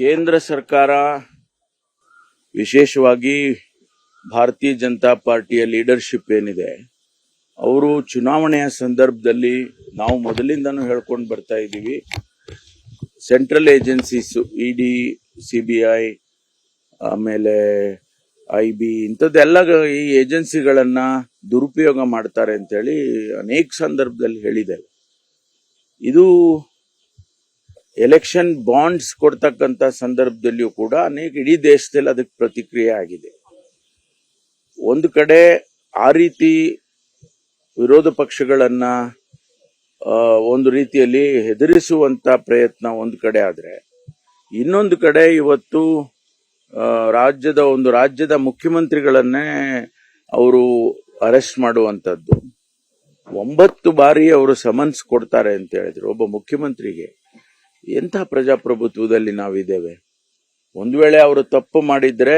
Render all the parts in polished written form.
ಕೇಂದ್ರ ಸರ್ಕಾರ ವಿಶೇಷವಾಗಿ ಭಾರತೀಯ ಜನತಾ ಪಾರ್ಟಿಯ ಲೀಡರ್ಶಿಪ್ ಏನಿದೆ ಅವರು ಚುನಾವಣೆಯ ಸಂದರ್ಭದಲ್ಲಿ ನಾವು ಮೊದಲಿಂದನೂ ಹೇಳ್ಕೊಂಡು ಬರ್ತಾ ಇದ್ದೀವಿ. ಸೆಂಟ್ರಲ್ ಏಜೆನ್ಸೀಸ್ ಇಡಿ, ಸಿಬಿಐ, ಆಮೇಲೆ ಐಬಿ ಇಂಥದ್ದೆಲ್ಲ ಈ ಏಜೆನ್ಸಿಗಳನ್ನ ದುರುಪಯೋಗ ಮಾಡ್ತಾರೆ ಅಂತೇಳಿ ಅನೇಕ ಸಂದರ್ಭದಲ್ಲಿ ಹೇಳಿದ್ದೇವೆ. ಇದು ಎಲೆಕ್ಷನ್ ಬಾಂಡ್ಸ್ ಕೊಡ್ತಕ್ಕಂಥ ಸಂದರ್ಭದಲ್ಲಿಯೂ ಕೂಡ ಅನೇಕ ಇಡೀ ದೇಶದಲ್ಲಿ ಅದಕ್ಕೆ ಪ್ರತಿಕ್ರಿಯೆ ಆಗಿದೆ. ಒಂದು ಕಡೆ ಆ ರೀತಿ ವಿರೋಧ ಪಕ್ಷಗಳನ್ನ ಒಂದು ರೀತಿಯಲ್ಲಿ ಹೆದರಿಸುವಂತ ಪ್ರಯತ್ನ ಒಂದು ಕಡೆ ಆದ್ರೆ, ಇನ್ನೊಂದು ಕಡೆ ಇವತ್ತು ರಾಜ್ಯದ ಮುಖ್ಯಮಂತ್ರಿಗಳನ್ನೇ ಅವರು ಅರೆಸ್ಟ್ ಮಾಡುವಂತದ್ದು. 9 ಬಾರಿ ಅವರು ಸಮನ್ಸ್ ಕೊಡ್ತಾರೆ ಅಂತ ಹೇಳಿದ್ರು ಒಬ್ಬ ಮುಖ್ಯಮಂತ್ರಿಗೆ. ಎಂಥ ಪ್ರಜಾಪ್ರಭುತ್ವದಲ್ಲಿ ನಾವಿದ್ದೇವೆ? ಒಂದು ವೇಳೆ ಅವರು ತಪ್ಪು ಮಾಡಿದ್ರೆ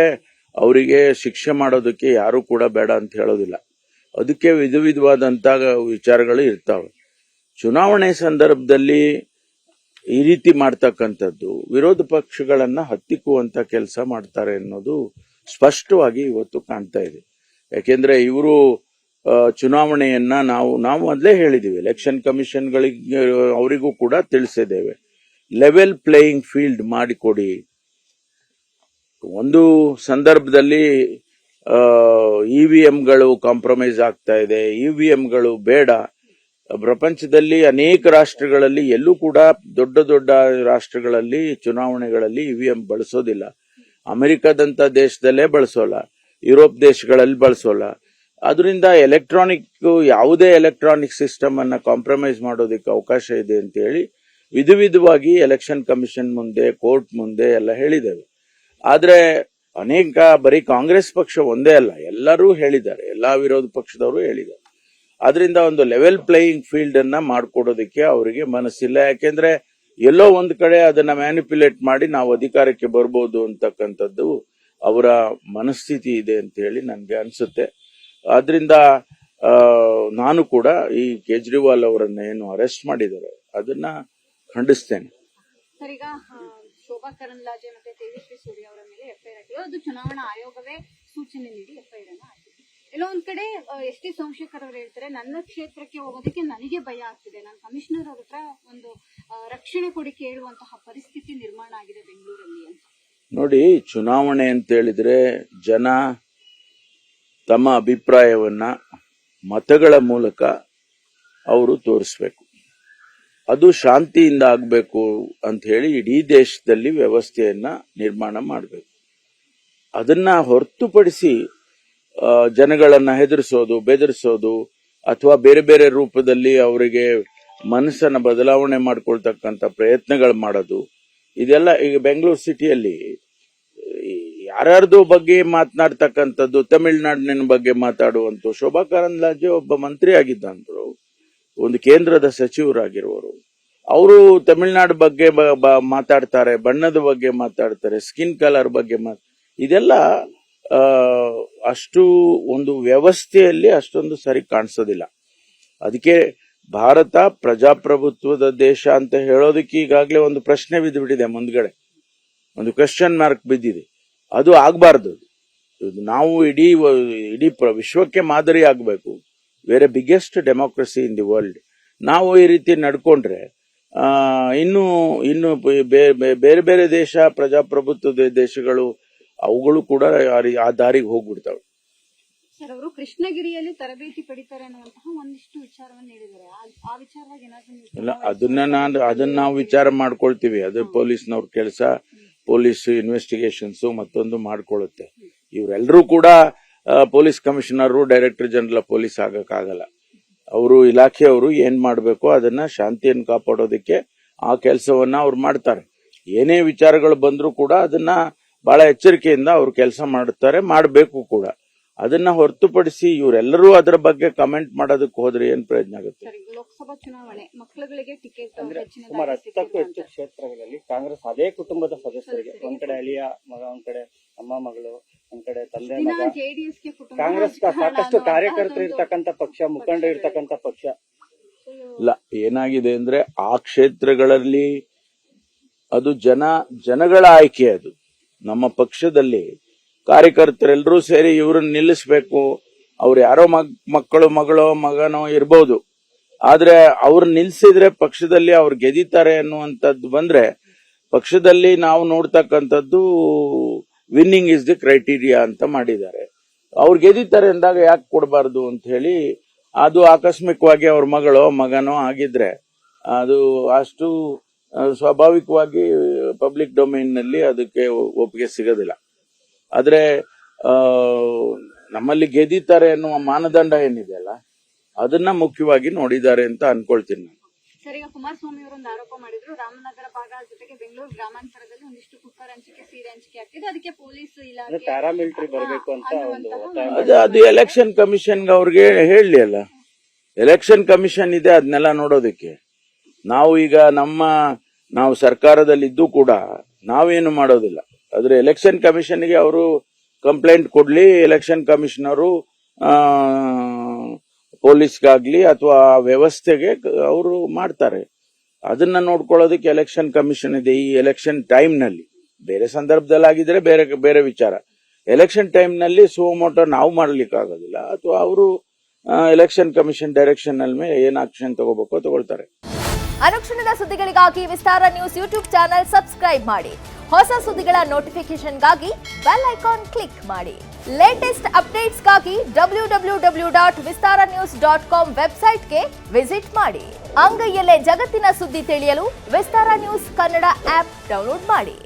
ಅವರಿಗೆ ಶಿಕ್ಷೆ ಮಾಡೋದಕ್ಕೆ ಯಾರು ಕೂಡ ಬೇಡ ಅಂತ ಹೇಳೋದಿಲ್ಲ. ಅದಕ್ಕೆ ವಿಧವಾದಂತ ವಿಚಾರಗಳು ಇರ್ತಾವೆ. ಚುನಾವಣೆ ಸಂದರ್ಭದಲ್ಲಿ ಈ ರೀತಿ ಮಾಡ್ತಕ್ಕಂಥದ್ದು ವಿರೋಧ ಪಕ್ಷಗಳನ್ನ ಹತ್ತಿಕ್ಕುವಂತ ಕೆಲಸ ಮಾಡ್ತಾರೆ ಅನ್ನೋದು ಸ್ಪಷ್ಟವಾಗಿ ಇವತ್ತು ಕಾಣ್ತಾ ಇದೆ. ಯಾಕೆಂದ್ರೆ ಇವರು ಚುನಾವಣೆಯನ್ನ ನಾವು ಮೊದಲೇ ಹೇಳಿದೀವಿ, ಎಲೆಕ್ಷನ್ ಕಮಿಷನ್ಗಳಿಗೆ ಅವರಿಗೂ ಕೂಡ ತಿಳಿಸಿದ್ದೇವೆ, ಲೆವೆಲ್ ಪ್ಲೇಯಿಂಗ್ ಫೀಲ್ಡ್ ಮಾಡಿಕೊಡಿ. ಒಂದು ಸಂದರ್ಭದಲ್ಲಿ ಇವಿಎಂಗಳು ಕಾಂಪ್ರಮೈಸ್ ಆಗ್ತಾ ಇದೆ, ಇವಿಎಂಗಳು ಬೇಡ. ಪ್ರಪಂಚದಲ್ಲಿ ಅನೇಕ ರಾಷ್ಟ್ರಗಳಲ್ಲಿ ಎಲ್ಲೂ ಕೂಡ ದೊಡ್ಡ ರಾಷ್ಟ್ರಗಳಲ್ಲಿ ಚುನಾವಣೆಗಳಲ್ಲಿ ಇವಿಎಂ ಬಳಸೋದಿಲ್ಲ. ಅಮೆರಿಕದಂತ ದೇಶದಲ್ಲೇ ಬಳಸೋಲ್ಲ, ಯುರೋಪ್ ದೇಶಗಳಲ್ಲಿ ಬಳಸೋಲ್ಲ. ಅದರಿಂದ ಯಾವುದೇ ಎಲೆಕ್ಟ್ರಾನಿಕ್ ಸಿಸ್ಟಮ್ ಅನ್ನ ಕಾಂಪ್ರಮೈಸ್ ಮಾಡೋದಕ್ಕೆ ಅವಕಾಶ ಇದೆ ಅಂತ ಹೇಳಿ ವಿಧವಾಗಿ ಎಲೆಕ್ಷನ್ ಕಮಿಷನ್ ಮುಂದೆ, ಕೋರ್ಟ್ ಮುಂದೆ ಎಲ್ಲ ಹೇಳಿದ್ದೇವೆ. ಆದ್ರೆ ಬರೀ ಕಾಂಗ್ರೆಸ್ ಪಕ್ಷ ಒಂದೇ ಅಲ್ಲ, ಎಲ್ಲರೂ ಹೇಳಿದ್ದಾರೆ, ಎಲ್ಲಾ ವಿರೋಧ ಪಕ್ಷದವರು ಹೇಳಿದ್ದಾರೆ. ಆದ್ರಿಂದ ಒಂದು ಲೆವೆಲ್ ಪ್ಲೇಯಿಂಗ್ ಫೀಲ್ಡ್ ಅನ್ನ ಮಾಡ್ಕೊಡೋದಕ್ಕೆ ಅವರಿಗೆ ಮನಸ್ಸಿಲ್ಲ. ಯಾಕೆಂದ್ರೆ ಎಲ್ಲೋ ಒಂದು ಕಡೆ ಅದನ್ನ ಮ್ಯಾನಿಪ್ಯುಲೇಟ್ ಮಾಡಿ ನಾವು ಅಧಿಕಾರಕ್ಕೆ ಬರ್ಬೋದು ಅಂತಕ್ಕಂಥದ್ದು ಅವರ ಮನಸ್ಥಿತಿ ಇದೆ ಅಂತ ಹೇಳಿ ನನ್ಗೆ ಅನ್ಸುತ್ತೆ. ಆದ್ರಿಂದ ನಾನು ಕೂಡ ಈ ಕೇಜ್ರಿವಾಲ್ ಅವರನ್ನ ಏನು ಅರೆಸ್ಟ್ ಮಾಡಿದ್ದಾರೆ ಅದನ್ನ ಖಂಡಿಸ್ತೇನೆ. ಸರ್, ಈಗ ಶೋಭಾ ಕರಂದ್ಲಾಜೆ ಮತ್ತೆ ತೇಜಸ್ವಿ ಸೂರ್ಯ ಅವರ ಮೇಲೆ ಎಫ್ಐಆರ್ ಹಾಕಿದ್ರು. ಅದು ಚುನಾವಣಾ ಆಯೋಗವೇ ಸೂಚನೆ ನೀಡಿ ಎಫ್ಐಆರ್ ಅನ್ನು ಹಾಕಿದೆ. ಎಲ್ಲೋ ಒಂದ್ ಕಡೆ ಎಸ್ ಟಿ ಸೋಮಶೇಖರ್ ಅವರು ಹೇಳ್ತಾರೆ, ನನ್ನ ಕ್ಷೇತ್ರಕ್ಕೆ ಹೋಗೋದಕ್ಕೆ ನನಗೆ ಭಯ ಆಗ್ತಿದೆ, ನಾನು ಕಮಿಷನರ್ ಅವ್ರ ಹತ್ರ ಒಂದು ರಕ್ಷಣೆ ಕೊಡಿ ಕೇಳುವಂತಹ ಪರಿಸ್ಥಿತಿ ನಿರ್ಮಾಣ ಆಗಿದೆ ಬೆಂಗಳೂರಲ್ಲಿ ಅಂತ. ನೋಡಿ, ಚುನಾವಣೆ ಅಂತ ಹೇಳಿದ್ರೆ ಜನ ತಮ್ಮ ಅಭಿಪ್ರಾಯವನ್ನ ಮತಗಳ ಮೂಲಕ ಅವರು ತೋರಿಸ್ಬೇಕು. ಅದು ಶಾಂತಿಯಿಂದ ಆಗ್ಬೇಕು ಅಂತ ಹೇಳಿ ಇಡೀ ದೇಶದಲ್ಲಿ ವ್ಯವಸ್ಥೆಯನ್ನ ನಿರ್ಮಾಣ ಮಾಡಬೇಕು. ಅದನ್ನ ಹೊರತುಪಡಿಸಿ ಜನಗಳನ್ನ ಹೆದರಿಸೋದು, ಬೆದರಿಸೋದು ಅಥವಾ ಬೇರೆ ಬೇರೆ ರೂಪದಲ್ಲಿ ಅವರಿಗೆ ಮನಸ್ಸನ್ನ ಬದಲಾವಣೆ ಮಾಡ್ಕೊಳ್ತಕ್ಕಂಥ ಪ್ರಯತ್ನಗಳು ಮಾಡೋದು, ಇದೆಲ್ಲ ಈಗ ಬೆಂಗಳೂರು ಸಿಟಿಯಲ್ಲಿ ಯಾರ್ಯಾರ್ದು ಬಗ್ಗೆ ಮಾತನಾಡ್ತಕ್ಕಂಥದ್ದು, ತಮಿಳುನಾಡಿನ ಬಗ್ಗೆ ಮಾತಾಡುವಂತ ಶೋಭಾ ಕರಂದ್ಲಾಜೆ ಒಬ್ಬ ಮಂತ್ರಿ ಆಗಿದ್ದಂದ್ರು, ಒಂದು ಕೇಂದ್ರದ ಸಚಿವರಾಗಿರುವರು. ಅವರು ತಮಿಳುನಾಡು ಬಗ್ಗೆ ಮಾತಾಡ್ತಾರೆ, ಬಣ್ಣದ ಬಗ್ಗೆ ಮಾತಾಡ್ತಾರೆ, ಸ್ಕಿನ್ ಕಲರ್ ಬಗ್ಗೆ ಇದೆಲ್ಲ ಅಷ್ಟು ಒಂದು ವ್ಯವಸ್ಥೆಯಲ್ಲಿ ಅಷ್ಟೊಂದು ಸರಿ ಕಾಣಿಸೋದಿಲ್ಲ. ಅದಕ್ಕೆ ಭಾರತ ಪ್ರಜಾಪ್ರಭುತ್ವದ ದೇಶ ಅಂತ ಹೇಳೋದಕ್ಕೆ ಈಗಾಗಲೇ ಒಂದು ಪ್ರಶ್ನೆ ಬಿದ್ದುಬಿಟ್ಟಿದೆ, ಮುಂದ್ಗಡೆ ಒಂದು ಕ್ವೆಶ್ಚನ್ ಮಾರ್ಕ್ ಬಿದ್ದಿದೆ. ಅದು ಆಗ್ಬಾರ್ದು. ನಾವು ಇಡೀ ವಿಶ್ವಕ್ಕೆ ಮಾದರಿ ಆಗ್ಬೇಕು. Where a biggest democracy in the world. ನಾವು ಈ ರೀತಿ ನಡ್ಕೊಂಡ್ರೆ ಇನ್ನು ಬೇರೆ ಬೇರೆ ದೇಶ, ಪ್ರಜಾಪ್ರಭುತ್ವದ ದೇಶಗಳು ಅವುಗಳು ಕೂಡ ಆ ದಾರಿಗೆ ಹೋಗ್ಬಿಡ್ತಾವೆ. ಸರ್, ಅವರು ಕೃಷ್ಣಗಿರಿಯಲ್ಲಿ ತರಬೇತಿ ಪಡಿತಾರೆ ಅನ್ನುವಂತಹ ಒಂದಿಷ್ಟು ವಿಚಾರವನ್ನು ಹೇಳಿದ್ದಾರೆ. ಆ ವಿಚಾರವಾಗಿ ಏನಾದ್ರು ಅದನ್ನ ನಾವು ವಿಚಾರ ಮಾಡ್ಕೊಳ್ತೀವಿ. ಅದು ಪೊಲೀಸ್ನವ್ರ ಕೆಲಸ, ಪೊಲೀಸ್ ಇನ್ವೆಸ್ಟಿಗೇಷನ್ಸ್ ಮತ್ತೊಂದು ಮಾಡ್ಕೊಳ್ಳುತ್ತೆ. ಇವರೆಲ್ಲರೂ ಕೂಡ police commissioner, director general of police ಆಗಕ್ಕಾಗಲ್ಲ. ಅವರು ಇಲಾಖೆಯವರು ಏನ್ ಮಾಡಬೇಕು ಅದನ್ನ ಶಾಂತಿಯನ್ನು ಕಾಪಾಡೋದಕ್ಕೆ ಆ ಕೆಲಸವನ್ನ ಅವ್ರು ಮಾಡ್ತಾರೆ. ಏನೇ ವಿಚಾರಗಳು ಬಂದ್ರೂ ಕೂಡ ಅದನ್ನ ಬಹಳ ಎಚ್ಚರಿಕೆಯಿಂದ ಅವ್ರು ಕೆಲಸ ಮಾಡುತ್ತಾರೆ, ಮಾಡಬೇಕು ಕೂಡ. ಅದನ್ನ ಹೊರತುಪಡಿಸಿ ಇವರೆಲ್ಲರೂ ಅದರ ಬಗ್ಗೆ ಕಮೆಂಟ್ ಮಾಡೋದಕ್ಕೆ ಹೋದ್ರೆ ಏನ್ ಪ್ರಯೋಜನ ಆಗುತ್ತೆ? ಲೋಕಸಭಾ ಚುನಾವಣೆ ಮಕ್ಕಳುಗಳಿಗೆ ಟಿಕೆಟ್ ಸುಮಾರು 10ಕ್ಕೂ ಹೆಚ್ಚು ಕ್ಷೇತ್ರಗಳಲ್ಲಿ ಕಾಂಗ್ರೆಸ್ ಅದೇ ಕುಟುಂಬದ ಸದಸ್ಯರಿಗೆ, ಒಂದ್ ಕಡೆ ಅಳಿಯ ಮಗ, ಒಂದ್ ಕಡೆ ಅಮ್ಮ ಮಗಳು, ಒಂದ್ ಕಡೆ ತಂದೆ ಮಗ, ಕಾಂಗ್ರೆಸ್ ಸಾಕಷ್ಟು ಕಾರ್ಯಕರ್ತರು ಇರ್ತಕ್ಕಂಥ ಪಕ್ಷ, ಮುಖಂಡರು ಇರ್ತಕ್ಕಂಥ ಪಕ್ಷ. ಇಲ್ಲ, ಏನಾಗಿದೆ ಅಂದ್ರೆ ಆ ಕ್ಷೇತ್ರಗಳಲ್ಲಿ ಅದು ಜನಗಳ ಆಯ್ಕೆ. ಅದು ನಮ್ಮ ಪಕ್ಷದಲ್ಲಿ ಕಾರ್ಯಕರ್ತರೆಲ್ಲರೂ ಸೇರಿ ಇವ್ರನ್ನ ನಿಲ್ಲಿಸ್ಬೇಕು, ಅವ್ರು ಯಾರೋ ಮಕ್ಕಳೋ ಮಗನೋ ಇರ್ಬೋದು, ಆದ್ರೆ ಅವ್ರು ನಿಲ್ಸಿದ್ರೆ ಪಕ್ಷದಲ್ಲಿ ಅವ್ರು ಗೆದಿತಾರೆ ಅನ್ನುವಂಥದ್ದು ಬಂದ್ರೆ ಪಕ್ಷದಲ್ಲಿ ನಾವು ನೋಡ್ತಕ್ಕಂಥದ್ದು ವಿನ್ನಿಂಗ್ ಇಸ್ ದಿ ಕ್ರೈಟೀರಿಯಾ ಅಂತ ಮಾಡಿದ್ದಾರೆ. ಅವ್ರು ಗೆದಿತಾರೆ ಅಂದಾಗ ಯಾಕೆ ಕೊಡಬಾರ್ದು ಅಂತ ಹೇಳಿ, ಅದು ಆಕಸ್ಮಿಕವಾಗಿ ಅವ್ರ ಮಗನೋ ಆಗಿದ್ರೆ ಅದು ಅಷ್ಟು ಸ್ವಾಭಾವಿಕವಾಗಿ ಪಬ್ಲಿಕ್ ಡೊಮೈನ್ ನಲ್ಲಿ ಅದಕ್ಕೆ ಒಪ್ಪಿಗೆ ಸಿಗೋದಿಲ್ಲ. ಆದ್ರೆ ನಮ್ಮಲ್ಲಿ ಗೆದಿತಾರೆ ಅನ್ನುವ ಮಾನದಂಡ ಏನಿದೆ ಅಲ್ಲ, ಅದನ್ನ ಮುಖ್ಯವಾಗಿ ನೋಡಿದ್ದಾರೆ ಅಂತ ಅನ್ಕೊಳ್ತೀನಿ ನಾನು. ಸರ್, ಈಗ ಕುಮಾರಸ್ವಾಮಿ ಅವರು ಒಂದು ಆರೋಪ ಮಾಡಿದ್ರು, ರಾಮನಗರ ಭಾಗ ಜೊತೆಗೆ ಬೆಂಗಳೂರು ಗ್ರಾಮಾಂತರದಲ್ಲಿ ಒಂದಿಷ್ಟು ಕುಕ್ಕರ್ ಹಂಚಿಕೆ, ಸೀರೆ ಹಂಚಿಕೆ ಆಗ್ತಿದೆ, ಅದಕ್ಕೆ ಪೊಲೀಸ್ ಇಲಾಖೆ ಪ್ಯಾರಾಮಿಲಿಟರಿ ಬರಬೇಕು ಅಂತ ಅದು ಎಲೆಕ್ಷನ್ ಕಮಿಷನ್ ಅವ್ರಿಗೆ ಹೇಳಲಿ ಅಲ್ಲ. ಎಲೆಕ್ಷನ್ ಕಮಿಷನ್ ಇದೆ ಅದನ್ನೆಲ್ಲ ನೋಡೋದಕ್ಕೆ. ನಾವು ಈಗ ನಾವು ಸರ್ಕಾರದಲ್ಲಿದ್ದು ಕೂಡ ನಾವೇನು ಮಾಡೋದಿಲ್ಲ. ಆದ್ರೆ ಎಲೆಕ್ಷನ್ ಕಮಿಷನ್ಗೆ ಅವರು ಕಂಪ್ಲೇಂಟ್ ಕೊಡ್ಲಿ, ಎಲೆಕ್ಷನ್ ಕಮಿಷನರು ಪೊಲೀಸ್ಗಾಗ್ಲಿ ಅಥವಾ ವ್ಯವಸ್ಥೆಗೆ ಅವರು ಮಾಡ್ತಾರೆ. ಅದನ್ನ ನೋಡ್ಕೊಳ್ಳೋದಕ್ಕೆ ಎಲೆಕ್ಷನ್ ಕಮಿಷನ್ ಇದೆ. ಈ ಎಲೆಕ್ಷನ್ ಟೈಮ್ ನಲ್ಲಿ, ಬೇರೆ ಸಂದರ್ಭದಲ್ಲಿ ಆಗಿದ್ರೆ ಬೇರೆ ವಿಚಾರ. ಎಲೆಕ್ಷನ್ ಟೈಮ್ ನಲ್ಲಿ ಸುಮೋಟೋ ನಾವು ಮಾಡ್ಲಿಕ್ಕೆ ಆಗೋದಿಲ್ಲ, ಅಥವಾ ಅವರು ಎಲೆಕ್ಷನ್ ಕಮಿಷನ್ ಡೈರೆಕ್ಷನ್ ನಲ್ಲಿ ಏನ್ ಆಕ್ಷನ್ ತಗೋಬೇಕೋ ತಗೊಳ್ತಾರೆ. ಅನುಕ್ಷಣದ ಸುದ್ದಿಗಳಿಗಾಗಿ ವಿಸ್ತಾರ ನ್ಯೂಸ್ ಯೂಟ್ಯೂಬ್ ಚಾನೆಲ್ ಸಬ್ಸ್ಕ್ರೈಬ್ ಮಾಡಿ. ಹೊಸ ಸುದ್ದಿಗಳ ನೋಟಿಫಿಕೇಶನ್ಗಾಗಿ ಬೆಲ್ ಐಕಾನ್ ಕ್ಲಿಕ್ ಮಾಡಿ. ಲೇಟೆಸ್ಟ್ ಅಪ್ಡೇಟ್ಸ್ಗಾಗಿ www.vistaranews.com ವೆಬ್ಸೈಟ್ಗೆ ವಿಸಿಟ್ ಮಾಡಿ. ಅಂಗೈಯಲ್ಲೇ ಜಗತ್ತಿನ ಸುದ್ದಿ ತಿಳಿಯಲು ವಿಸ್ತಾರ ನ್ಯೂಸ್ ಕನ್ನಡ ಆಪ್ ಡೌನ್ಲೋಡ್ ಮಾಡಿ.